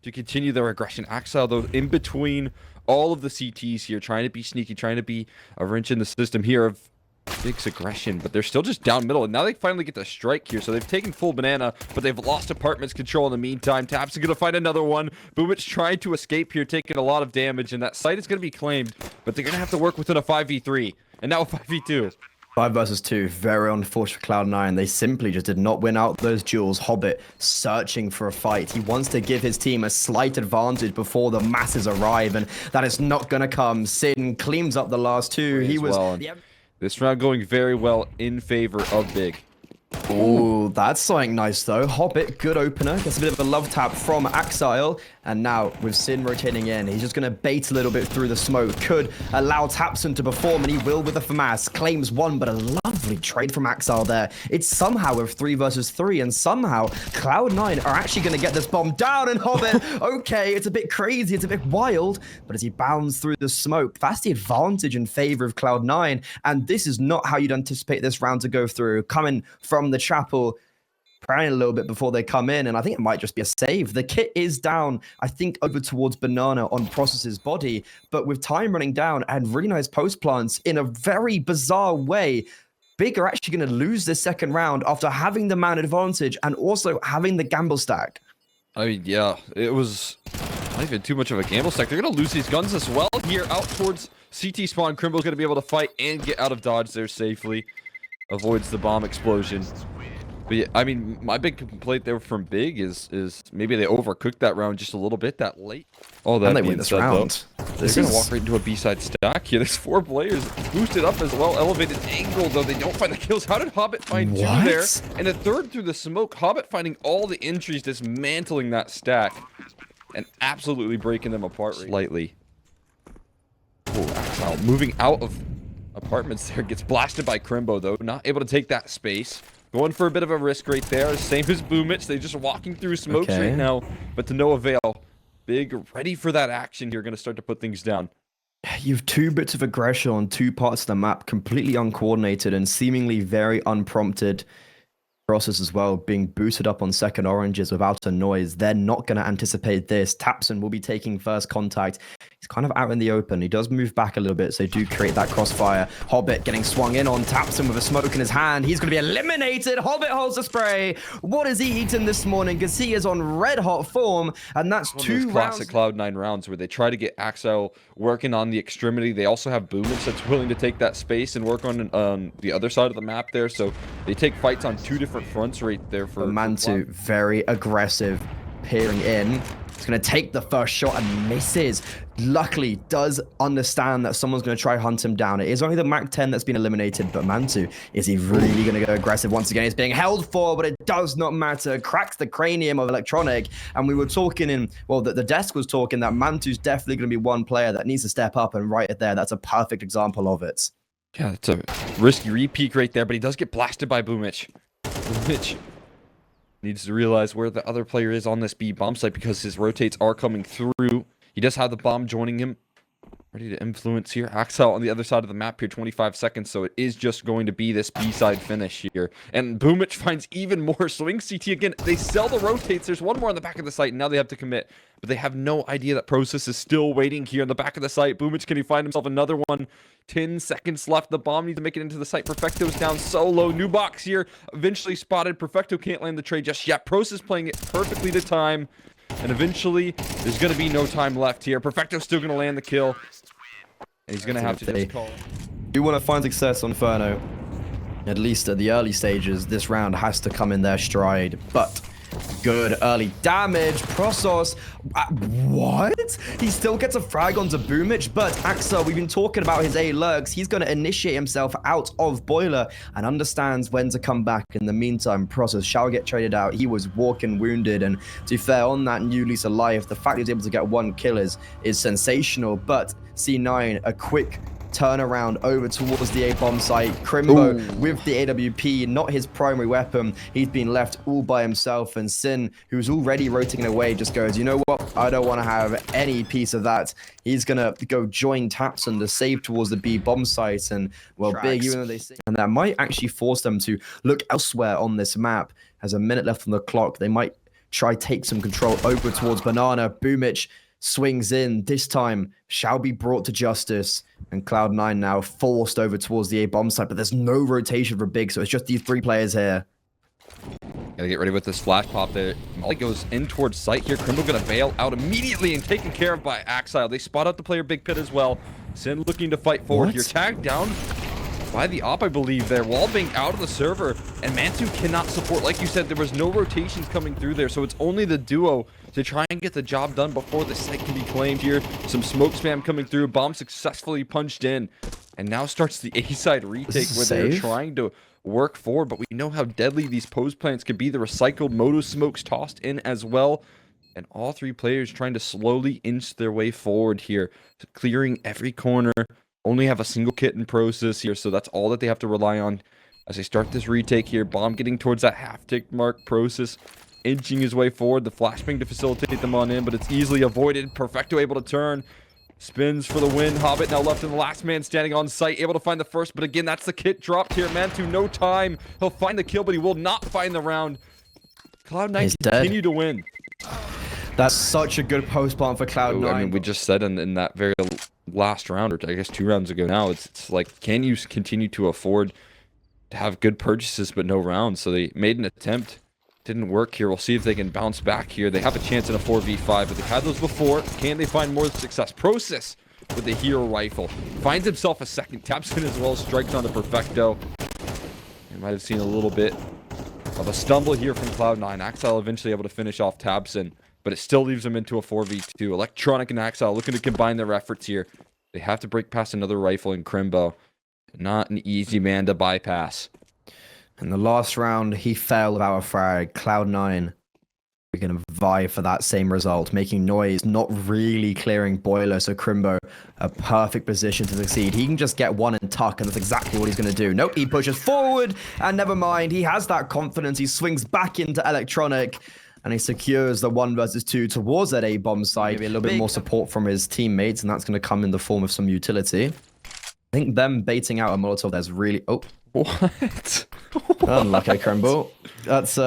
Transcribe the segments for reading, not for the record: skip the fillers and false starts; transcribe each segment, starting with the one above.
to continue their aggression. Axile, though, in between all of the CTs here, trying to be sneaky, trying to be a wrench in the system here of Big's aggression, but they're still just down middle, and now they finally get the strike here, so they've taken full banana, but they've lost apartments control in the meantime. Taps are going to find another one. Boomich trying to escape here, taking a lot of damage, and that site is going to be claimed, but they're going to have to work within a 5v3, and now a 5v2. 5 versus 2, very unfortunate for Cloud9. They simply just did not win out those duels. Hobbit searching for a fight. He wants to give his team a slight advantage before the masses arrive, and that is not going to come. Sin cleans up the last two. He was... Well, this round going very well in favor of Big. Ooh, that's something nice though. Hobbit, good opener. Gets a bit of a love tap from Axile. And now, with Sin rotating in, he's just going to bait a little bit through the smoke. Could allow Tapson to perform, and he will with the FAMAS. Claims one, but a lovely trade from Axile there. It's somehow with 3 versus 3, and somehow Cloud9 are actually going to get this bomb down. And Hobbit, okay, it's a bit crazy, it's a bit wild, but as he bounds through the smoke, that's the advantage in favor of Cloud9. And this is not how you'd anticipate this round to go through. Coming from the chapel, praying a little bit before they come in, and I think it might just be a save. The kit is down, I think, over towards Banana on Process's body, but with time running down and really nice post plants in a very bizarre way, Big are actually going to lose this second round after having the man advantage and also having the gamble stack. I mean, yeah, it was not even too much of a gamble stack. They're going to lose these guns as well here out towards CT spawn. Crimbo's going to be able to fight and get out of dodge there safely. Avoids the bomb explosion. But yeah, I mean, my big complaint there from Big is maybe they overcooked that round just a little bit that late. Oh, that and they win this round. They're going to walk right into a B-side stack here. There's 4 players boosted up as well. Elevated angle, though. They don't find the kills. How did Hobbit find 2 there? And a third through the smoke. Hobbit finding all the entries, dismantling that stack. And absolutely breaking them apart slightly. Oh, Axel moving out of apartments there. Gets blasted by Crimbo, though. Not able to take that space. Going for a bit of a risk right there. Same as Boomich. They're just walking through smokes right now, but to no avail. Big ready for that action here. Going to start to put things down. You have 2 bits of aggression on 2 parts of the map, completely uncoordinated and seemingly very unprompted. Process as well, being booted up on second oranges without a noise. They're not going to anticipate this. Tapson will be taking first contact. He's kind of out in the open. He does move back a little bit, so they do create that crossfire. Hobbit getting swung in on Tapson with a smoke in his hand. He's going to be eliminated. Hobbit holds the spray. What has he eaten this morning? Because he is on red hot form, and that's 2 classic Cloud9 rounds where they try to get Axel working on the extremity. They also have Boomich that's willing to take that space and work on the other side of the map there. So they take fights on 2 different fronts right there for Momenty, very aggressive, peering in. He's going to take the first shot and misses. Luckily, does understand that someone's going to try hunt him down. It is only the Mac 10 that's been eliminated, but Mantu, is he really going to go aggressive once again? He's being held for, but it does not matter. Cracks the cranium of Electronic, and we were talking in, well, the desk was talking that Mantu's definitely going to be one player that needs to step up, and right there, that's a perfect example of it. Yeah, it's a risky repeat right there, but he does get blasted by Boomich. Boomich needs to realize where the other player is on this B bomb site because his rotates are coming through. He does have the bomb joining him. Ready to influence here. Axel on the other side of the map here, 25 seconds, so it is just going to be this B-side finish here. And Boomich finds even more. Swing CT again. They sell the rotates. There's one more on the back of the site, and now they have to commit. But they have no idea that Process is still waiting here on the back of the site. Boomich, can he find himself another one? 10 seconds left. The bomb needs to make it into the site. Perfecto's down so low. New box here. Eventually spotted. Perfecto can't land the trade just yet. Process playing it perfectly to time. And eventually, there's going to be no time left here. Perfecto's still going to land the kill. And he's going to have to just call. You want to find success on Inferno, at least at the early stages, this round has to come in their stride. But good early damage. Prosos, what? He still gets a frag onto Boomich, but Axel, we've been talking about his A lurks. He's going to initiate himself out of Boiler and understands when to come back. In the meantime, Prosos shall get traded out. He was walking wounded, and to be fair, on that new lease of life, the fact he was able to get 1 kill is sensational. But C9, a quick turnaround over towards the A-bomb site. Crimbo with the AWP, not his primary weapon. He's been left all by himself, and Sin, who's already rotating away, just goes, you know what? I don't want to have any piece of that. He's going to go join Tapson to save towards the B-bomb site, and, well, Big, even though they see, and that might actually force them to look elsewhere on this map. Has a minute left on the clock. They might try take some control over towards Banana. Boomich swings in. This time shall be brought to justice. And Cloud9 now forced over towards the A bomb site, but there's no rotation for Big, so it's just these 3 players here. Gotta get ready with this flash pop there. Molly goes in towards site here. Crimbo gonna bail out immediately and taken care of by Axile. They spot out the player Big Pit as well. Sin looking to fight forward here. Tagged down by the op, I believe there. Wallbang out of the server, and Mantu cannot support. Like you said, there was no rotations coming through there, so it's only the duo to try and get the job done before the site can be claimed here. Some smoke spam coming through. Bomb successfully punched in, and now starts the A-side retake where they're trying to work forward, but we know how deadly these pose plants could be. The recycled moto smokes tossed in as well, and all 3 players trying to slowly inch their way forward here, clearing every corner. Only have a single kit in process here, so that's all that they have to rely on as they start this retake here. Bomb getting towards that half-tick mark. Process inching his way forward. The flashbang to facilitate them on in, but it's easily avoided. Perfecto able to turn. Spins for the win. Hobbit now left in the last man standing on site, able to find the first, but again, that's the kit dropped here. Mantu, no time. He'll find the kill, but he will not find the round. Cloud9 continue to win. That's such a good post plant for Cloud9. I mean, we just said in that very last round, or I guess 2 rounds ago now, it's like, can you continue to afford to have good purchases but no rounds? So they made an attempt. Didn't work here. We'll see if they can bounce back here. They have a chance in a 4v5, but they've had those before. Can they find more success? Process with the hero rifle. Finds himself a second. Taps in as well. Strikes on the Perfecto. You might have seen a little bit of a stumble here from Cloud9. Axile eventually able to finish off Tabson, but it still leaves them into a 4v2. Electronic and Axile looking to combine their efforts here. They have to break past another rifle in Crimbo. Not an easy man to bypass. In the last round, he failed without a frag. Cloud9, we're going to vie for that same result. Making noise, not really clearing boiler. So Crimbo, a perfect position to succeed. He can just get one and tuck, and that's exactly what he's going to do. Nope, he pushes forward, and never mind. He has that confidence. He swings back into Electronic, and he secures the 1 versus 2 towards that A-bomb side. Maybe a little bit more support from his teammates, and that's going to come in the form of some utility. I think them baiting out a Molotov, there's really... Oh. What? Unlucky, Crimbo. That's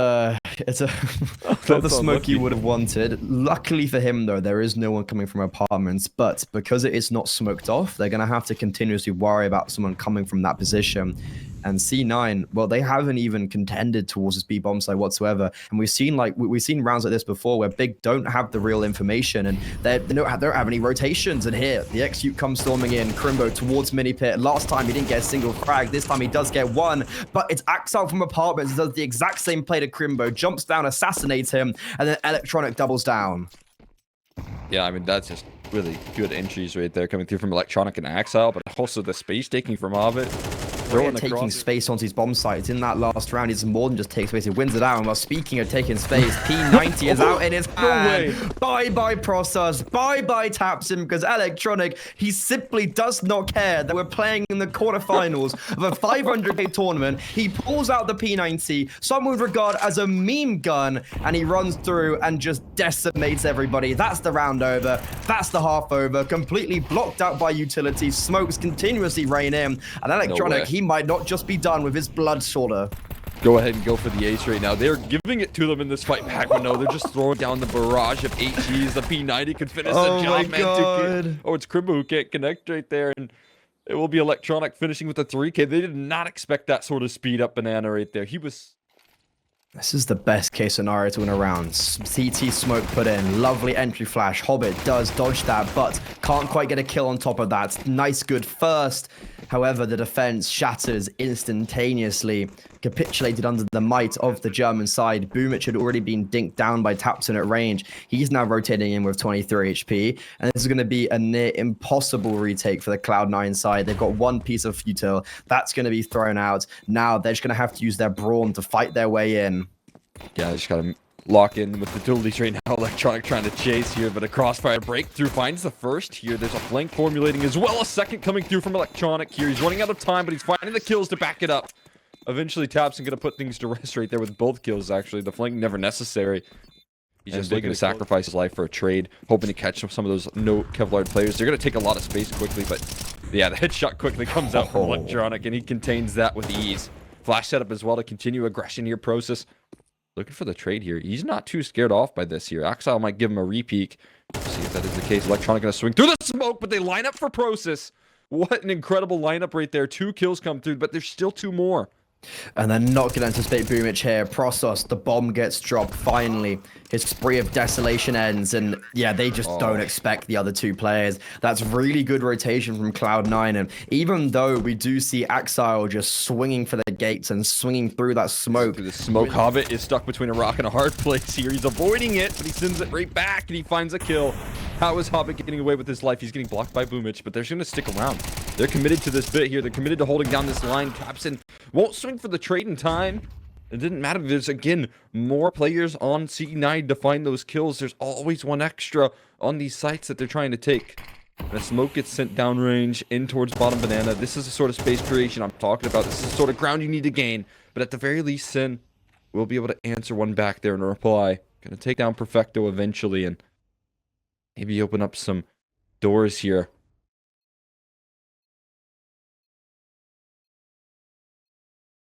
it's not the smoke you would have wanted. Luckily for him, though, there is no one coming from apartments, but because it is not smoked off, they're going to have to continuously worry about someone coming from that position. And C9, well, they haven't even contended towards this B bomb site whatsoever. And we've seen rounds like this before where Big don't have the real information, and they don't have any rotations. And here, the X-Ute comes storming in. Crimbo towards mini pit. Last time he didn't get a single frag. This time he does get one, but it's Axel from apartments does the exact same play to Crimbo, jumps down, assassinates him, and then Electronic doubles down. Yeah, I mean, that's just really good entries right there coming through from Electronic and Axile, but also the space taking from Hobbit. Taking space onto his bomb sites in that last round. It's more than just take space, he wins it out. And while speaking of taking space, P90 is out in his hand. Bye-bye Process, bye-bye Tapsim, because Electronic, he simply does not care that we're playing in the quarterfinals of a 500k tournament. He pulls out the P90, some would regard as a meme gun, and he runs through and just decimates everybody. That's the round over. That's the half over. Completely blocked out by utilities. Smokes continuously rain in, and Electronic, he might not just be done with his blood shoulder. Go ahead and go for the ace right now. They're giving it to them in this fight back, but no, they're just throwing down the barrage of HEs. The P90 could finish the job. My God. Oh, it's Crimbo who can't connect right there, and it will be Electronic finishing with a 3K. They did not expect that sort of speed up Banana right there. He was... This is the best case scenario to win a round. CT smoke put in. Lovely entry flash. Hobbit does dodge that, but can't quite get a kill on top of that. Nice, good first. However, the defense shatters instantaneously. Capitulated under the might of the German side. Boomich had already been dinked down by Tapson at range. He's now rotating in with 23 HP. And this is going to be a near impossible retake for the Cloud9 side. They've got one piece of futil. That's going to be thrown out. Now they're just going to have to use their brawn to fight their way in. Yeah, they just got to lock in with the dualities right now. Electronic trying to chase here, but a crossfire breakthrough finds the first here. There's a flank formulating as well. A second coming through from Electronic here. He's running out of time, but he's finding the kills to back it up. Eventually, Tapson going to put things to rest right there with both kills, actually. The flank never necessary. He's just looking to sacrifice his life for a trade, hoping to catch some of those no Kevlar players. They're going to take a lot of space quickly, but yeah, the headshot quickly comes out from Electronic, and he contains that with ease. Flash setup as well to continue aggression here. Process looking for the trade here. He's not too scared off by this here. Axile might give him a repeat. See if that is the case. Electronic gonna swing through the smoke, but they line up for Prosis. What an incredible lineup right there. 2 kills come through, but there's still 2 more. And they're not going to anticipate Boomich here. Prosos, the bomb gets dropped finally. His spree of desolation ends. And yeah, they just don't expect the other 2 players. That's really good rotation from Cloud9. And even though we do see Axile just swinging for the gates and swinging through that smoke. The smoke Hobbit is stuck between a rock and a hard place here. He's avoiding it, but he sends it right back and he finds a kill. How is Hobbit getting away with his life? He's getting blocked by Boomich, but they're going to stick around. They're committed to this bit here. They're committed to holding down this line. Capson won't swing for the trade in time. It didn't matter. There's, again, more players on C9 to find those kills. There's always 1 extra on these sites that they're trying to take. The smoke gets sent downrange in towards bottom banana. This is the sort of space creation I'm talking about. This is the sort of ground you need to gain. But at the very least, Sin will be able to answer one back there in a reply. Going to take down Perfecto eventually and maybe open up some doors here.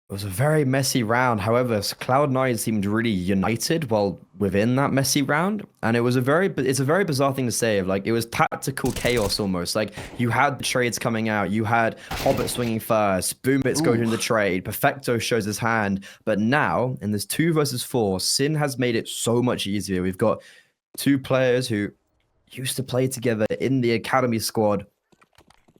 It was a very messy round. However, Cloud9 seemed really united while within that messy round. And it's a very bizarre thing to say. Like, it was tactical chaos almost. Like, you had the trades coming out. You had Hobbit swinging first. Boombits going in the trade. Perfecto shows his hand. But now, in this 2 versus 4, Sin has made it so much easier. We've got 2 players who used to play together in the academy squad.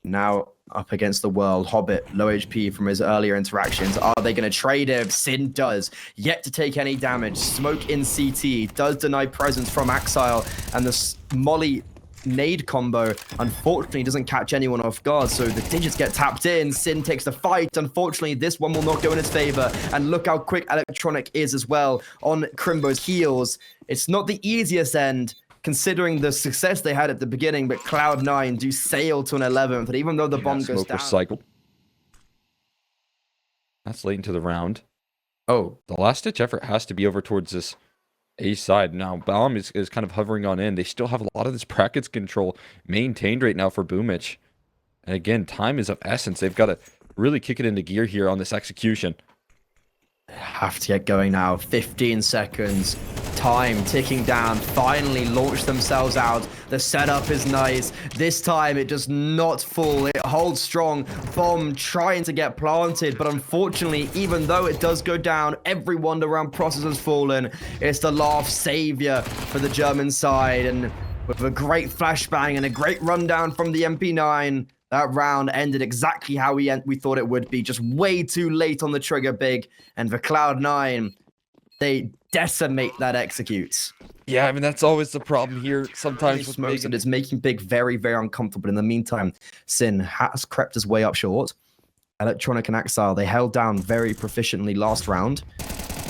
Now up against the world. Hobbit, low HP from his earlier interactions. Are they going to trade him? Sin does. Yet to take any damage. Smoke in CT. Does deny presence from Axile. And the Molly nade combo, unfortunately, doesn't catch anyone off guard. So the digits get tapped in. Sin takes the fight. Unfortunately, this one will not go in his favor. And look how quick Electronic is as well on Crimbo's heels. It's not the easiest end, considering the success they had at the beginning, but Cloud9 do sail to an 11th, and even though the bomb goes down... Recycle. That's late into the round. Oh. The last-ditch effort has to be over towards this A side. Now, Baum is kind of hovering on in. They still have a lot of this brackets control maintained right now for Boomich. And again, time is of essence. They've got to really kick it into gear here on this execution. Have to get going now. 15 seconds. Time ticking down. Finally launch themselves out. The setup is nice. This time it does not fall. It holds strong. Bomb trying to get planted, but unfortunately, even though it does go down, everyone around Process has fallen. It's the last savior for the German side, and with a great flashbang and a great rundown from the MP9, that round ended exactly how we thought it would be. Just way too late on the trigger, Big. And for Cloud9, they decimate that executes. Yeah, I mean, that's always the problem here. Sometimes with Smokes, and it's making Big very, very uncomfortable. In the meantime, Sin has crept his way up short. Electronic and Axile, they held down very proficiently last round.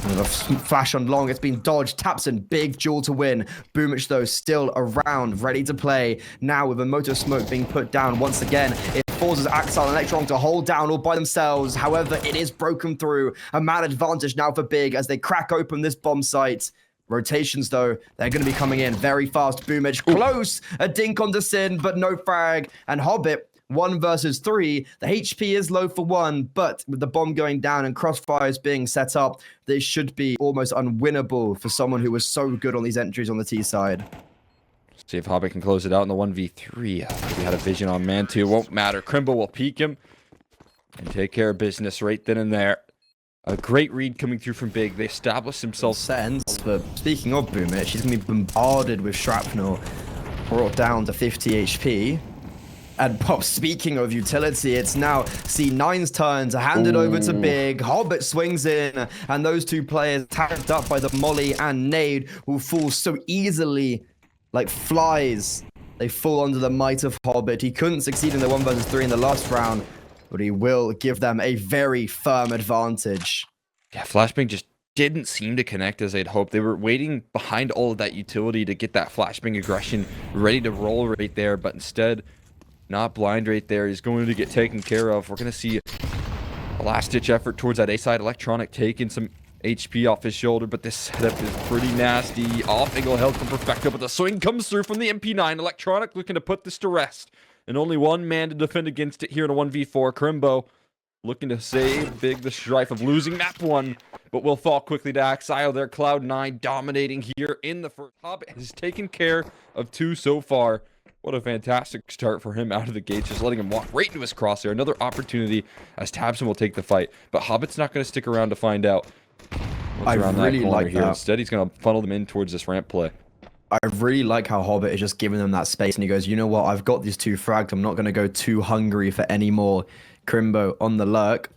And with a flash on long, it's been dodged. Tapson, big duel to win. Boomich, though, still around, ready to play. Now, with a motor smoke being put down once again, it forces Axile and Electron to hold down all by themselves. However, it is broken through. A mad advantage now for Big as they crack open this bomb site. Rotations, though, they're going to be coming in very fast. Boomich close. A dink onto Sin, but no frag. And Hobbit, 1 versus 3. The HP is low for 1, but with the bomb going down and crossfires being set up, this should be almost unwinnable for someone who was so good on these entries on the T side. See if Hobbit can close it out in the 1v3. We had a vision on man 2. Won't matter. Crimbo will peek him and take care of business right then and there. A great read coming through from Big. They established themselves. Sense, but speaking of Boomich, she's going to be bombarded with shrapnel, brought down to 50 HP. And Pop, speaking of utility, it's now C9's turn to hand it over to Big. Hobbit swings in, and those 2 players tagged up by the Molly and Nade will fall so easily like flies. They fall under the might of Hobbit. He couldn't succeed in the 1 versus 3 in the last round, but he will give them a very firm advantage. Yeah, Flashbang just didn't seem to connect as they'd hoped. They were waiting behind all of that utility to get that Flashbang aggression ready to roll right there, but instead, not blind right there. He's going to get taken care of. We're going to see a last-ditch effort towards that A-side. Electronic taking some HP off his shoulder, but this setup is pretty nasty. Off angle held from Perfecto, but the swing comes through from the MP9. Electronic looking to put this to rest. And only 1 man to defend against it here in a 1v4. Crimbo looking to save Big the strife of losing map 1, but will fall quickly to Axile. Their Cloud9 dominating here in the first. Hobbit has taken care of 2 so far. What a fantastic start for him out of the gates, just letting him walk right into his crosshair. Another opportunity as tabseN will take the fight, but Hobbit's not going to stick around to find out what's around really that corner like here. that. Instead, he's going to funnel them in towards this ramp play. I really like how Hobbit is just giving them that space, and he goes, you know what, I've got these 2 fragged, I'm not going to go too hungry for any more. Crimbo on the lurk.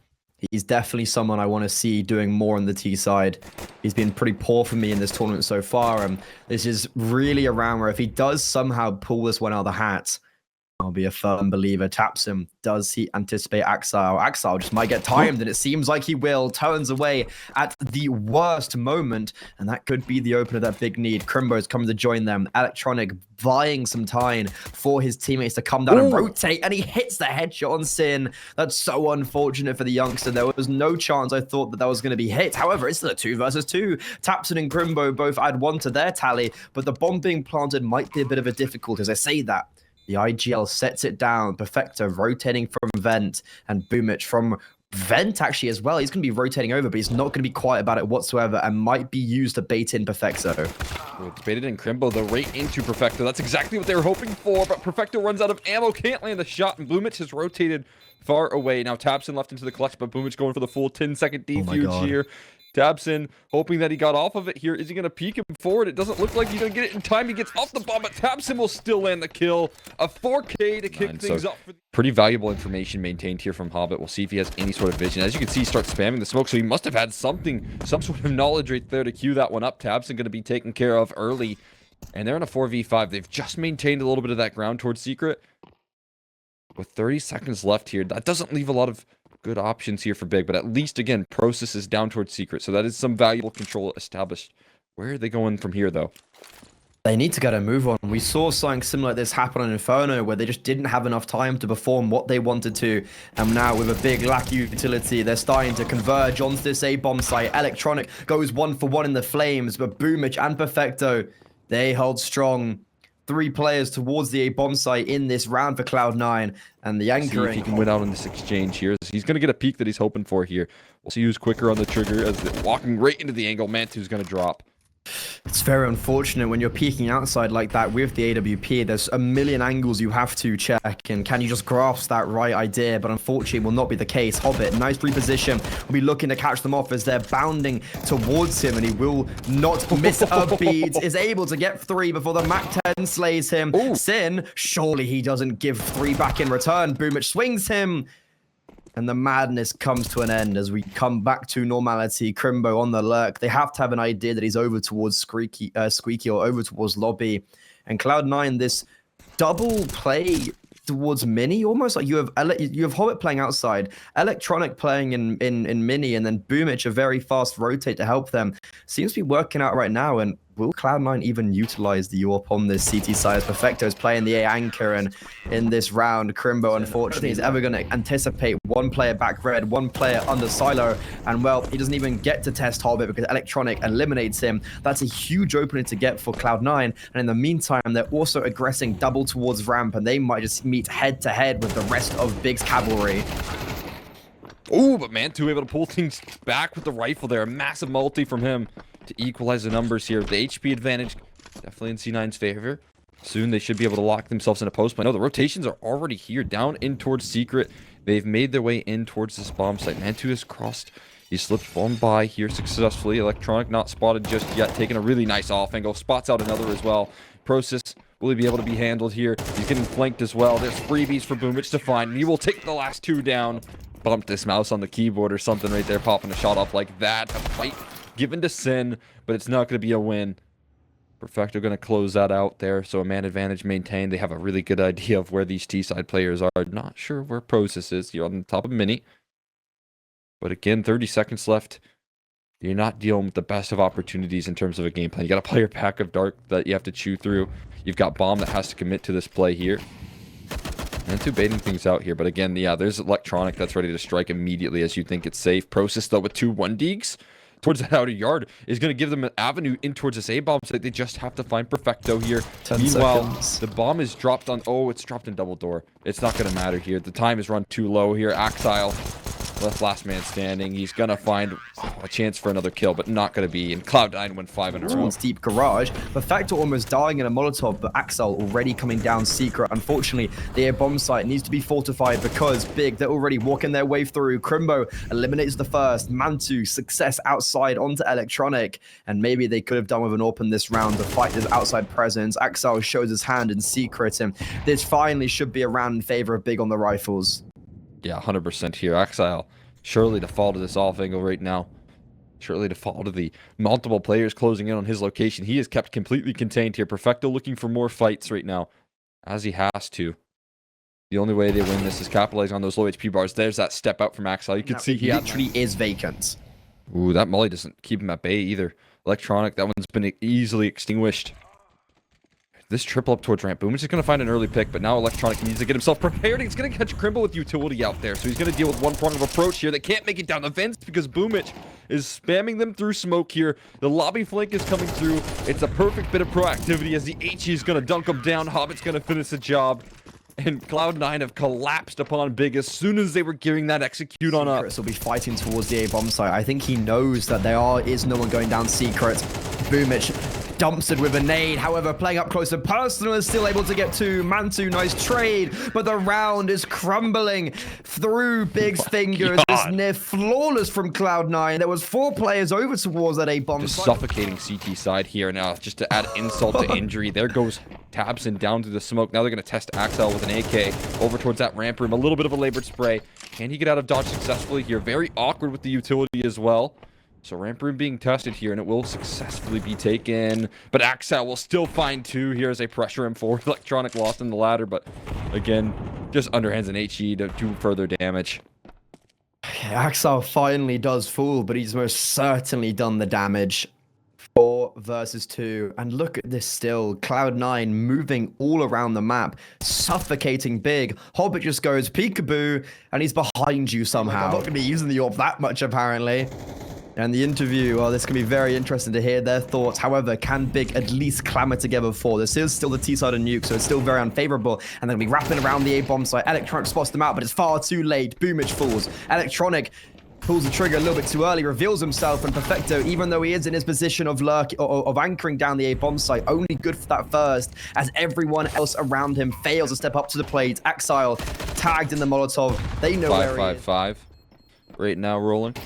He's definitely someone I want to see doing more on the T side. He's been pretty poor for me in this tournament so far, and this is really a round where if he does somehow pull this one out of the hat, I'll be a firm believer. Tapsum, does he anticipate Axile? Axile just might get timed, and it seems like he will. Turns away at the worst moment, and that could be the opener that Big need. Crimbo's coming to join them. Electronic buying some time for his teammates to come down and rotate, and he hits the headshot on Sin. That's so unfortunate for the youngster. There was no chance I thought that was going to be hit. However, it's still a 2 versus 2. Tapson and Crimbo both add 1 to their tally, but the bomb being planted might be a bit of a difficulty. As I say that, the IGL sets it down. Perfecto rotating from Vent, and Boomich from Vent actually as well. He's going to be rotating over, but he's not going to be quiet about it whatsoever and might be used to bait in Perfecto. Well, it's baited in Crimbo, though, right into Perfecto. That's exactly what they were hoping for, but Perfecto runs out of ammo, can't land the shot, and Boomich has rotated far away. Now Tapson left into the clutch, but Boomich going for the full 10-second defuse here. Tapson hoping that he got off of it here. Is he going to peek him forward? It doesn't look like he's going to get it in time. He gets off the bomb, but Tapson will still land the kill. A 4K to kick things up. Pretty valuable information maintained here from Hobbit. We'll see if he has any sort of vision. As you can see, he starts spamming the smoke, so he must have had something, some sort of knowledge right there to cue that one up. Tapson going to be taken care of early, and they're in a 4v5. They've just maintained a little bit of that ground towards Secret. With 30 seconds left here, that doesn't leave a lot of good options here for Big, but at least, again, Process is down towards Secret, so that is some valuable control established. Where are they going from here, though? They need to get a move on. We saw something similar like this happen on Inferno, where they just didn't have enough time to perform what they wanted to, and now with a big lack of utility, they're starting to converge onto this A-bomb site. Electronic goes 1 for 1 in the flames, but Boomich and Perfecto, they hold strong. 3 players towards the A-bomb site in this round for Cloud9, and the anchoring. See if he can win out on this exchange here. He's going to get a peek that he's hoping for here. We'll see who's quicker on the trigger as they're walking right into the angle. Mantu's going to drop. It's very unfortunate when you're peeking outside like that with the AWP. There's a million angles you have to check, and can you just grasp that right idea? But unfortunately, it will not be the case. Hobbit, nice reposition, will be looking to catch them off as they're bounding towards him, and he will not miss a beat. Is able to get 3 before the MAC-10 slays him. Ooh. Sin, surely he doesn't give 3 back in return. Boomich swings him. And the madness comes to an end as we come back to normality. Crimbo on the lurk. They have to have an idea that he's over towards Squeaky or over towards Lobby. And Cloud9, this double play towards Mini, almost like you have Hobbit playing outside, Electronic playing in Mini, and then Boomich a very fast rotate to help them. Seems to be working out right now, and will Cloud9 even utilize the AWP on this CT side? Perfecto is playing the A anchor, and in this round, Crimbo, unfortunately, is ever going to anticipate 1 player back red, 1 player under silo, and well, he doesn't even get to test Hobbit because Electronic eliminates him. That's a huge opening to get for Cloud9, and in the meantime, they're also aggressing double towards ramp, and they might just meet head-to-head with the rest of Big's cavalry. Oh, but Mantu able to pull things back with the rifle there. A massive multi from him to equalize the numbers here. The HP advantage definitely in C9's favor. Soon they should be able to lock themselves in a post play. No, the rotations are already here, down in towards Secret. They've made their way in towards this bomb site. Mantu has crossed. He slipped one by here successfully. Electronic not spotted just yet, taking a really nice off angle. Spots out another as well. Process, will he be able to be handled here? He's getting flanked as well. There's freebies for Boomich to find, and he will take the last 2 down. Bumped this mouse on the keyboard or something right there, popping a shot off like that. A fight given to Sin, but it's not going to be a win. Perfecto going to close that out there, so a man advantage maintained. They have a really good idea of where these T-side players are. Not sure where Process is. You're on the top of Mini. But again, 30 seconds left. You're not dealing with the best of opportunities in terms of a game plan. You got a player pack of Dark that you have to chew through. You've got Bomb that has to commit to this play here. And 2 baiting things out here. But again, yeah, there's Electronic that's ready to strike immediately as you think it's safe. Process, though, with 2 1-deeks towards that outer yard is going to give them an avenue in towards this A-bomb site. They just have to find Perfecto here. Meanwhile, the bomb is dropped on... Oh, it's dropped in double door. It's not going to matter here. The time is run too low here. Axile last man standing. He's gonna find a chance for another kill, but not gonna be. And Cloud9 went 5 in a row. Towards deep garage, Perfecto almost dying in a Molotov, but Axel already coming down secret. Unfortunately, the bomb site needs to be fortified because Big, they're already walking their way through. Crimbo eliminates the first. Mantu, success outside onto Electronic, and maybe they could have done with an AWP in this round to fight his outside presence. Axel shows his hand in secret, and this finally should be a round in favor of Big on the rifles. Yeah, 100% here. Exile, surely to fall to this off angle right now. Surely to fall to the multiple players closing in on his location. He is kept completely contained here. Perfecto looking for more fights right now, as he has to. The only way they win this is capitalizing on those low HP bars. There's that step out from Axel. You can see he literally is vacant. Ooh, that molly doesn't keep him at bay either. Electronic, that one's been easily extinguished. This triple up towards ramp. Boom is just going to find an early pick, but now Electronic needs to get himself prepared. He's going to catch Crimbo with utility out there, so he's going to deal with one prong of approach here. They can't make it down the vents because Boomich is spamming them through smoke here. The lobby flank is coming through. It's a perfect bit of proactivity as the HE is going to dunk him down. Hobbit's going to finish the job. And Cloud9 have collapsed upon Big as soon as they were gearing that execute on up. Secrets will be fighting towards the A-bomb site. I think he knows that there is no one going down Secret. Boomich dumps it with a nade. However, playing up close and personal is still able to get to Mantu. Nice trade, but the round is crumbling through Big's fingers. It's near flawless from Cloud9. There was 4 players over towards that A-bomb just site. Suffocating CT side here now, just to add insult to injury. There goes Tabson down through the smoke. Now they're going to test Axel with an AK over towards that ramp room. A little bit of a labored spray. Can he get out of dodge successfully here? Very awkward with the utility as well. So ramp room being tested here, and it will successfully be taken. But Axel will still find 2 here as they pressure him forward. Electronic lost in the ladder, but again, just underhands an HE to do further damage. Axel finally does fool, but he's most certainly done the damage. 4 versus 2, and look at this still. Cloud9 moving all around the map, suffocating Big. Hobbit just goes peekaboo, and he's behind you somehow. I'm not going to be using the AWP that much, apparently. And the interview, well, this can be very interesting to hear their thoughts. However, can Big at least clamor together for this? Is still the T-side of nuke, so it's still very unfavorable. And they'll be wrapping around the A-bomb site. Electronic spots them out, but it's far too late. Boomich falls. Electronic pulls the trigger a little bit too early, reveals himself, and Perfecto, even though he is in his position of of anchoring down the A-bomb site, only good for that first, as everyone else around him fails to step up to the plate. Axile tagged in the Molotov. They know where he is. 5-5-5. Right now rolling.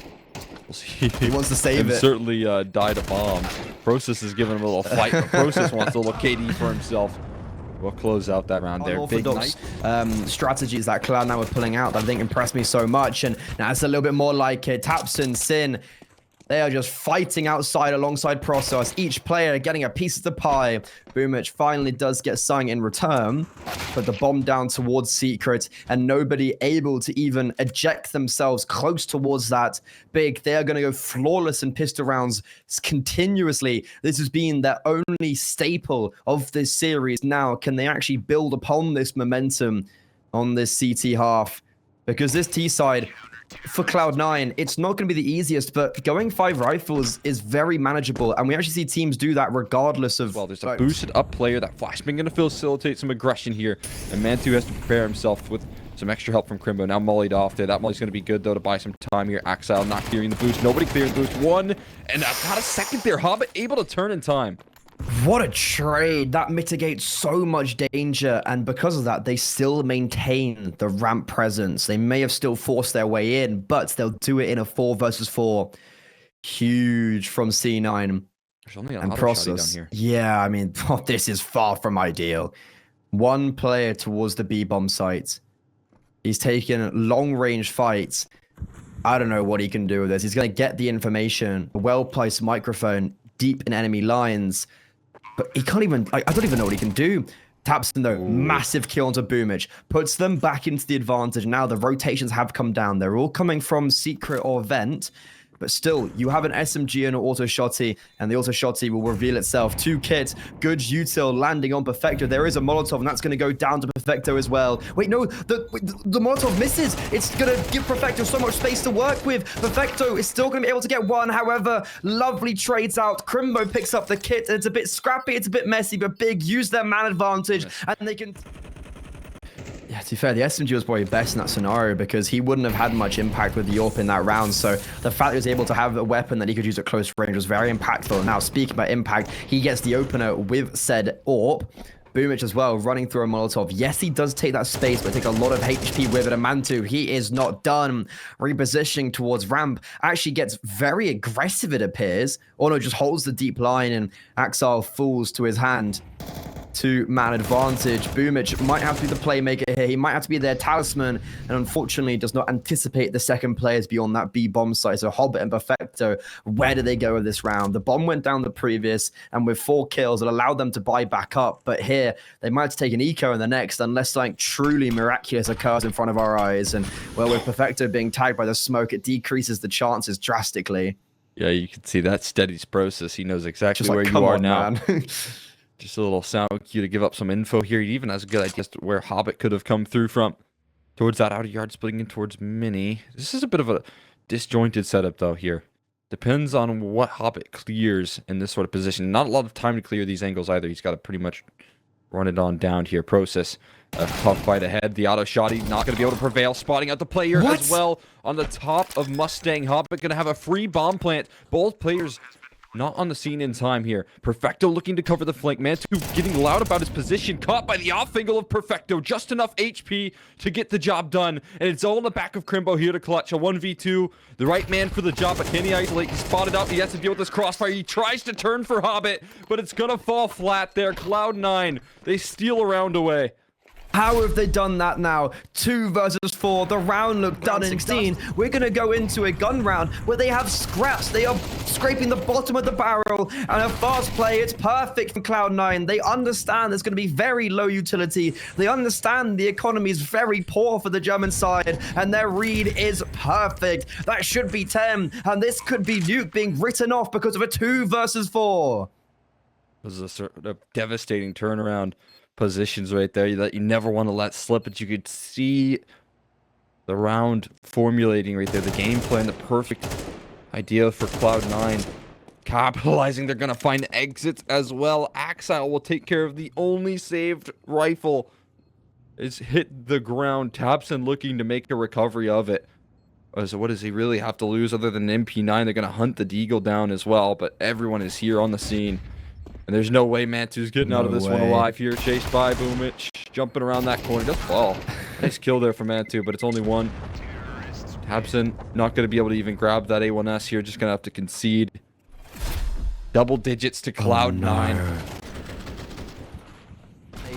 We'll see. He wants to save it. Certainly died a bomb. Process is giving him a little fight, but Process wants a little KD for himself. We'll close out that round there. Big night. Strategies that Cloud9 were pulling out that I think impressed me so much. And now it's a little bit more like Tapson, Sin. They are just fighting outside alongside Process. Each player getting a piece of the pie. Boomich finally does get something in return. But the bomb down towards Secret. And nobody able to even eject themselves close towards that. Big, they are going to go flawless in pistol rounds continuously. This has been their only staple of this series. Now, can they actually build upon this momentum on this CT half? Because this T side, for Cloud9, it's not going to be the easiest, but going 5 rifles is very manageable, and we actually see teams do that regardless of... Well, there's a boosted up player. That flashbang going to facilitate some aggression here, and Mantu has to prepare himself with some extra help from Crimbo. Now mollied off there. That molly's going to be good, though, to buy some time here. Axel not clearing the boost. Nobody clearing boost. 1, and got a second there. Hobbit able to turn in time. What a trade. That mitigates so much danger, and because of that, they still maintain the ramp presence. They may have still forced their way in, but they'll do it in a 4 versus 4. Huge from C9. There's only a and lot Process. of down here. Yeah, I mean, this is far from ideal. 1 player towards the B-bomb site. He's taking long-range fights. I don't know what he can do with this. He's going to get the information, a well-placed microphone deep in enemy lines. But he can't even... I don't even know what he can do. Tapson, though, massive kill onto Boomich. Puts them back into the advantage. Now the rotations have come down. They're all coming from secret or vent. But still, you have an SMG and an auto shotty, and the auto shotty will reveal itself. 2 kits, good util landing on Perfecto. There is a Molotov, and that's going to go down to Perfecto as well. Wait, no, the Molotov misses. It's going to give Perfecto so much space to work with. Perfecto is still going to be able to get 1. However, lovely trades out. Crimbo picks up the kit, and it's a bit scrappy, it's a bit messy, but Big use their man advantage, and they can... Yeah, to be fair, the SMG was probably best in that scenario because he wouldn't have had much impact with the AWP in that round. So the fact that he was able to have a weapon that he could use at close range was very impactful. Now, speaking about impact, he gets the opener with said AWP. Boomich as well, running through a Molotov. Yes, he does take that space, but take a lot of HP with it. And Mantu, he is not done. Repositioning towards ramp. Actually gets very aggressive, it appears. Or no, just holds the deep line, and Axile falls to his hand. 2-man advantage. Boomich might have to be the playmaker here. He might have to be their talisman, and unfortunately does not anticipate the second players beyond that B bomb site. So Hobbit and Perfecto, where do they go with this round? The bomb went down the previous, and with 4 kills, it allowed them to buy back up. But here, they might have to take an eco in the next, unless something truly miraculous occurs in front of our eyes. And well, with Perfecto being tagged by the smoke, it decreases the chances drastically. Yeah, you can see that steady process. He knows exactly Just like, where you come are on, now. man. Just a little sound cue to give up some info here. He even has a good idea as to where Hobbit could have come through from. Towards that outer yard, splitting in towards Mini. This is a bit of a disjointed setup, though, here. Depends on what Hobbit clears in this sort of position. Not a lot of time to clear these angles either. He's got to pretty much run it on down here. Process. A tough fight ahead. The auto shot, he's not going to be able to prevail. Spotting out the player as well on the top of Mustang. Hobbit going to have a free bomb plant. Both players not on the scene in time here. Perfecto looking to cover the flank. Mantu getting loud about his position. Caught by the off angle of Perfecto. Just enough HP to get the job done. And it's all in the back of Crimbo here to clutch. A 1v2. The right man for the job. But can he isolate? He's spotted out. He has to deal with this crossfire. He tries to turn for Hobbit. But it's going to fall flat there. Cloud9. They steal a round away. How have they done that now? 2 versus 4. The round looked done in 16. We're going to go into a gun round where they have scraps. They are scraping the bottom of the barrel. And a fast play. It's perfect for Cloud9. They understand there's going to be very low utility. They understand the economy is very poor for the German side. And their read is perfect. That should be 10. And this could be Nuke being written off because of a 2 versus 4. This is a sort of devastating turnaround. Positions right there that you never want to let slip, but you could see the round formulating right there. The game plan, the perfect idea for Cloud9. Capitalizing, they're going to find exits as well. Axile will take care of the only saved rifle. It's hit the ground. Tapson looking to make a recovery of it. So what does he really have to lose other than an MP9? They're going to hunt the Deagle down as well, but everyone is here on the scene. And there's no way Mantu's getting out of this one alive here. Chased by Boomich. Jumping around that corner. Does fall. Nice kill there for Mantu, but it's only one. Tabson not going to be able to even grab that A1S here. Just going to have to concede. Double digits to Cloud9. No.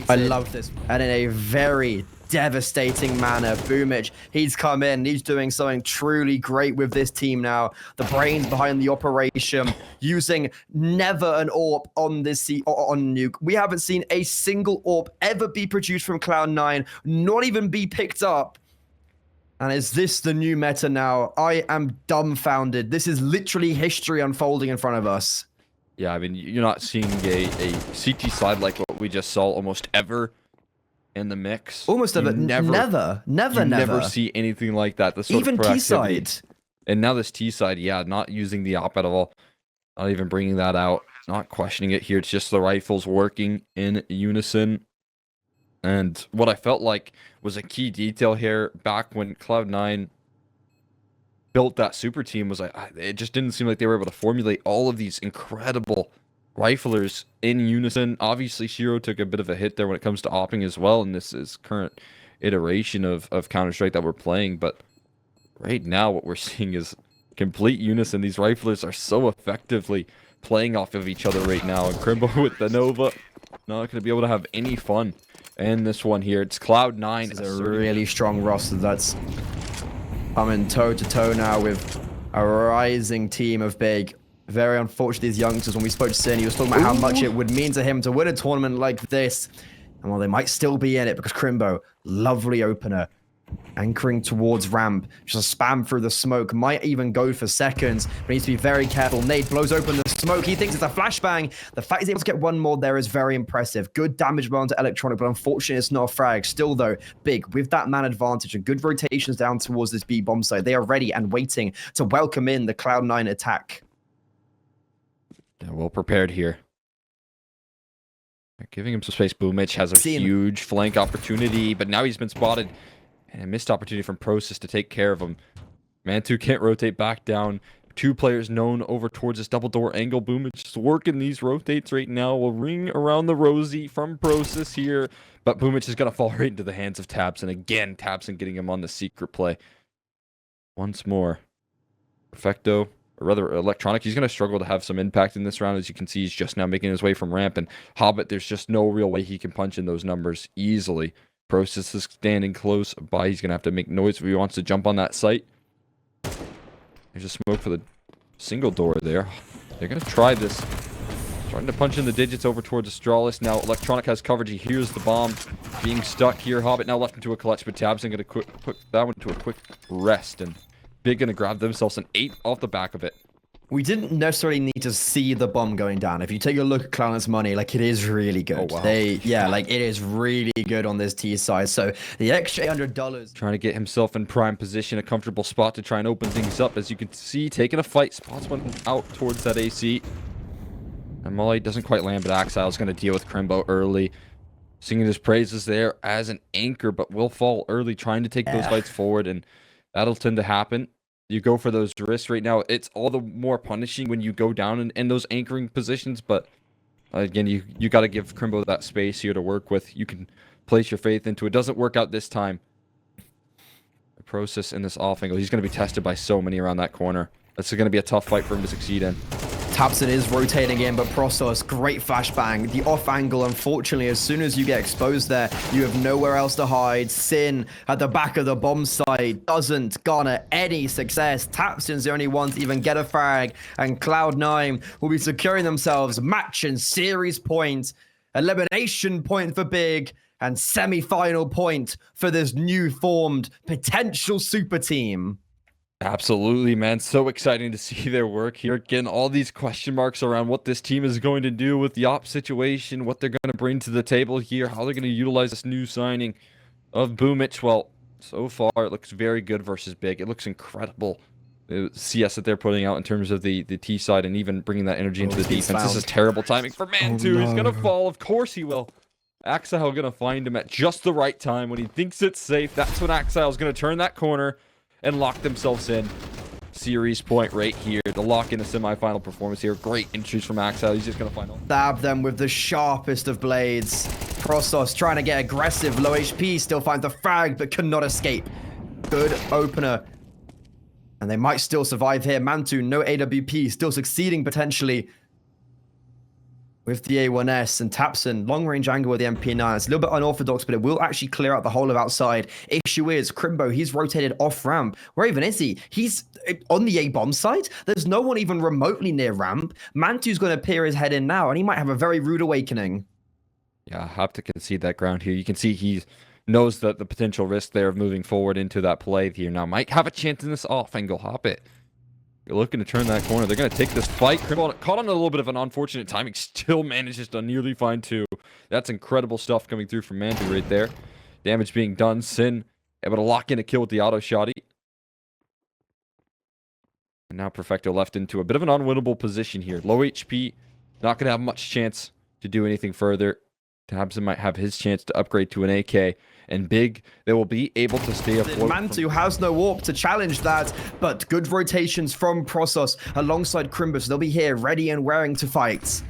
I love this. And in a very devastating manner, Boomich, he's come in, he's doing something truly great with this team now. The brains behind the operation, using never an AWP on this on Nuke. We haven't seen a single AWP ever be produced from Cloud9, not even be picked up. And is this the new meta now? I am dumbfounded. This is literally history unfolding in front of us. Yeah, I mean, you're not seeing a CT side like what we just saw almost ever in the mix. Almost ever. Never see anything like that. The sort even of T-side. And now this T-side, yeah, not using the op at all. Not even bringing that out. Not questioning it here. It's just the rifles working in unison. And what I felt like was a key detail here back when Cloud9 built that super team was like, it just didn't seem like they were able to formulate all of these incredible riflers in unison. Obviously, Shiro took a bit of a hit there when it comes to opping as well in this is current iteration of Counter-Strike that we're playing. But right now, what we're seeing is complete unison. These riflers are so effectively playing off of each other right now. And Crimbo with the Nova, not going to be able to have any fun in this one here. It's Cloud9. This is a really strong roster that's coming toe-to-toe now with a rising team of big. Very unfortunate, these youngsters, when we spoke to Sin, he was talking about how much it would mean to him to win a tournament like this. And well, they might still be in it because Crimbo, lovely opener, anchoring towards ramp, just a spam through the smoke, might even go for seconds, but needs to be very careful. Nate blows open the smoke. He thinks it's a flashbang. The fact he's able to get one more there is very impressive. Good damage blown to Electronic, but unfortunately it's not a frag. Still though, big with that man advantage and good rotations down towards this B bomb site. They are ready and waiting to welcome in the Cloud9 attack. Yeah, well prepared here. They're giving him some space. Boomich has a huge flank opportunity, but now he's been spotted. And a missed opportunity from Process to take care of him. Mantu can't rotate back down. 2 players known over towards this double door angle. Boomich is working these rotates right now. Will ring around the Rosie from Process here. But Boomich is going to fall right into the hands of tabseN. Again, tabseN getting him on the secret play. Once more. Perfecto, or rather Electronic, he's going to struggle to have some impact in this round. As you can see, he's just now making his way from ramp. And Hobbit, there's just no real way he can punch in those numbers easily. Process is standing close by. He's going to have to make noise if he wants to jump on that site. There's a smoke for the single door there. They're going to try this. Trying to punch in the digits over towards Astralis. Now Electronic has coverage. He hears the bomb being stuck here. Hobbit now left into a clutch, but tabseN going to put that one to a quick rest. And Big going to grab themselves an 8 off the back of it. We didn't necessarily need to see the bomb going down. If you take a look at Cloud9's money, like, it is really good. Oh, wow. Like, it is really good on this T side. So the extra $800. Trying to get himself in prime position, a comfortable spot to try and open things up. As you can see, taking a fight. Spots went out towards that AC. And Molly doesn't quite land, but Axile's going to deal with Crimbo early. Singing his praises there as an anchor, but will fall early, trying to take those fights forward. And that'll tend to happen. You go for those risks right now. It's all the more punishing when you go down in those anchoring positions. But again, you got to give Crimbo that space here to work with. You can place your faith into it. Doesn't work out this time. The Process in this off angle. He's going to be tested by so many around that corner. That's going to be a tough fight for him to succeed in. tabseN is rotating in, but Prosos, great flashbang. The off angle, unfortunately, as soon as you get exposed there, you have nowhere else to hide. Sin at the back of the bomb site doesn't garner any success. tabseN's the only one to even get a frag, and Cloud9 will be securing themselves match and series point, elimination point for Big, and semi-final point for this new formed potential super team. Absolutely, man. So exciting to see their work here. Again, all these question marks around what this team is going to do with the op situation, what they're going to bring to the table here, how they're going to utilize this new signing of Boomich. Well, so far, it looks very good versus Big. It looks incredible. The CS that they're putting out in terms of the T side and even bringing that energy into the defense. This is terrible timing for Mantu. He's going to fall. Of course he will. Axile going to find him at just the right time when he thinks it's safe. That's when Axile's going to turn that corner and lock themselves in. Series point right here to lock in a semi-final performance here. Great entries from Axile. He's just going to find out. Stab them with the sharpest of blades. Prosos trying to get aggressive. Low HP, still finds the frag, but cannot escape. Good opener. And they might still survive here. Mantu, no AWP, still succeeding potentially with the A1S, and tabseN, long-range angle with the MP9. It's a little bit unorthodox, but it will actually clear out the whole of outside. Issue is, Crimbo, he's rotated off-ramp. Where even is he? He's on the A-bomb site. There's no one even remotely near ramp. Mantu's going to peer his head in now, and he might have a very rude awakening. Yeah, I have to concede that ground here. You can see he knows that the potential risk there of moving forward into that play here. Now, might have a chance in this off-angle. Hop it. You're looking to turn that corner. They're going to take this fight. Crimbo caught on a little bit of an unfortunate timing. Still manages to nearly find 2. That's incredible stuff coming through from Mantu right there. Damage being done. Sin able to lock in a kill with the auto shotty. And now Perfecto left into a bit of an unwinnable position here. Low HP. Not going to have much chance to do anything further. tabseN might have his chance to upgrade to an AK. And Big, they will be able to stay afloat. Mantu has no warp to challenge that, but good rotations from Prosos alongside Crimbo, so they'll be here ready and raring to fight.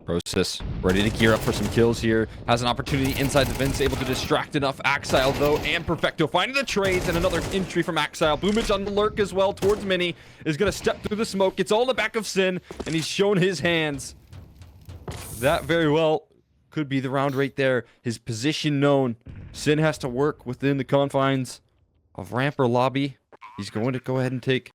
Process ready to gear up for some kills here. Has an opportunity inside the vents, able to distract enough. Axile, though, and Perfecto finding the trades, and another entry from Axile. Boomich on the lurk as well towards Mini. Is going to step through the smoke. It's all in the back of Sin, and he's shown his hands. That very well could be the round right there. His position known. Sin has to work within the confines of ramp or lobby. He's going to go ahead and take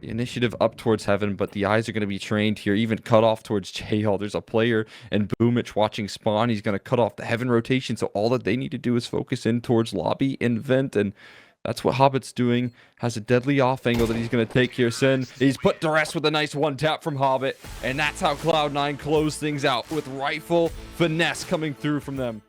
the initiative up towards heaven, but the eyes are going to be trained here, even cut off towards J-Hall. There's a player and Boomich watching spawn. He's going to cut off the heaven rotation, so all that they need to do is focus in towards lobby and vent, and that's what Hobbit's doing. Has a deadly off angle that he's going to take here. Sin, he's put to rest with a nice one tap from Hobbit, and that's how Cloud9 close things out with rifle finesse coming through from them.